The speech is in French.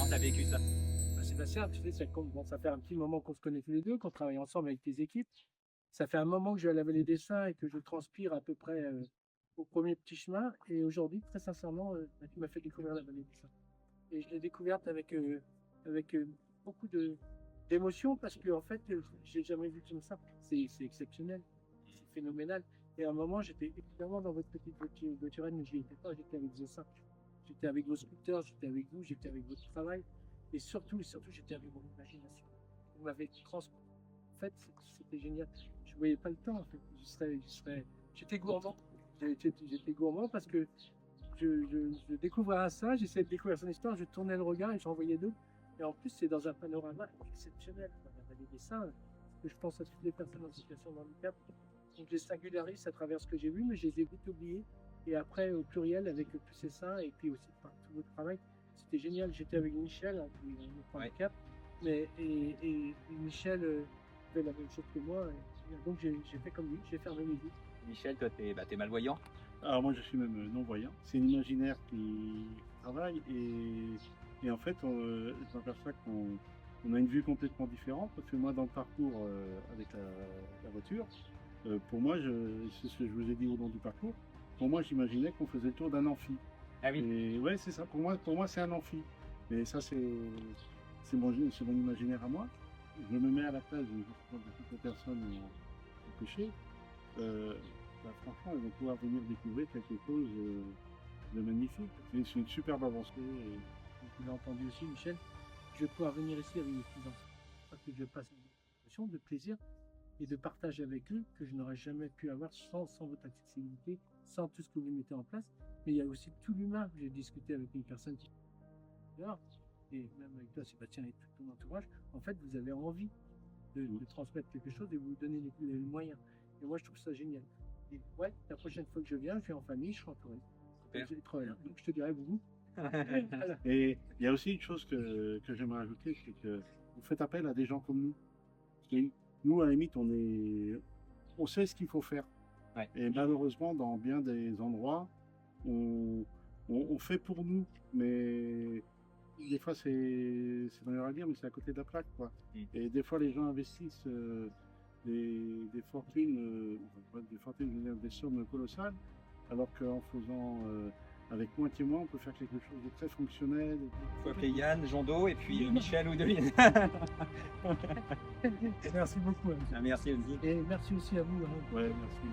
tu as vécu ça? Bah, Sébastien, tu sais, bon, ça fait un petit moment qu'on se connaît tous les deux, qu'on travaille ensemble avec tes équipes. Ça fait un moment que je vais à la vallée des Saints et que je transpire à peu près au premier petit chemin. Et aujourd'hui, très sincèrement, bah, tu m'as fait découvrir la vallée des Saints. Et je l'ai découverte avec beaucoup d'émotion parce que en fait, j'ai jamais vu comme ça. C'est exceptionnel, c'est phénoménal. Et à un moment, j'étais évidemment dans votre petite voiturette, mais je n'y étais pas, j'étais avec ça. J'étais avec vos sculpteurs, j'étais avec vous, j'étais avec votre travail. Et surtout, j'étais avec mon imagination. Vous m'avez transmis. En fait, c'était génial. Je ne voyais pas le temps, en fait. J'étais gourmand. J'étais gourmand parce que je découvrais ça, j'essayais de découvrir son histoire, je tournais le regard et j'en voyais d'autres. Et en plus, c'est dans un panorama exceptionnel. La vallée des Saints, que je pense à toutes les personnes en situation de handicap. Donc, je les singularise à travers ce que j'ai vu, mais je les ai vite oubliés. Et après, au pluriel, avec tous ces saints, et puis aussi par tout votre travail, c'était génial. J'étais avec Michel, hein, qui est un handicap, et Michel fait la même chose que moi. Et donc, j'ai fait comme lui, j'ai fermé les yeux. Michel, toi, t'es malvoyant? Alors moi je suis même non-voyant. C'est une imaginaire qui travaille et en fait je m'aperçois qu'on a une vue complètement différente parce que moi dans le parcours avec la voiture, pour moi, c'est ce que je vous ai dit au long du parcours, pour moi j'imaginais qu'on faisait le tour d'un amphi. Ah oui. Et ouais c'est ça, pour moi c'est un amphi. Mais ça c'est mon imaginaire à moi. Je me mets à la place de toutes les personnes au péché. Bah, franchement, ils vont pouvoir venir découvrir quelque chose de magnifique. C'est une superbe avancée. Vous l'avez entendu aussi, Michel. Je vais pouvoir venir ici avec mes petits-enfants. Parce que je passe une émotion de plaisir et de partage avec eux que je n'aurais jamais pu avoir sans votre accessibilité, sans tout ce que vous mettez en place. Mais il y a aussi tout l'humain. J'ai discuté avec une personne qui est dehors, et même avec toi, Sébastien, et tout ton entourage. En fait, vous avez envie de transmettre quelque chose et vous donnez les moyens. Et moi, je trouve ça génial. Et ouais, la prochaine fois que je viens en famille, je serai entouré. Super. Donc je te dirai vous. Et il y a aussi une chose que j'aimerais ajouter, c'est que vous faites appel à des gens comme nous. Et nous, à la limite, on sait ce qu'il faut faire. Ouais. Et malheureusement, dans bien des endroits, on fait pour nous, mais des fois c'est dans à dire, mais c'est à côté de la plaque, quoi. Et des fois, les gens investissent des fortunes, des sommes colossales, alors qu'en faisant avec moitié moins, on peut faire quelque chose de très fonctionnel. Il faut appeler Yann, Jondo et puis Michel ou Deline. Merci beaucoup. Merci aussi. Et merci aussi à vous. Hein. Ouais, merci.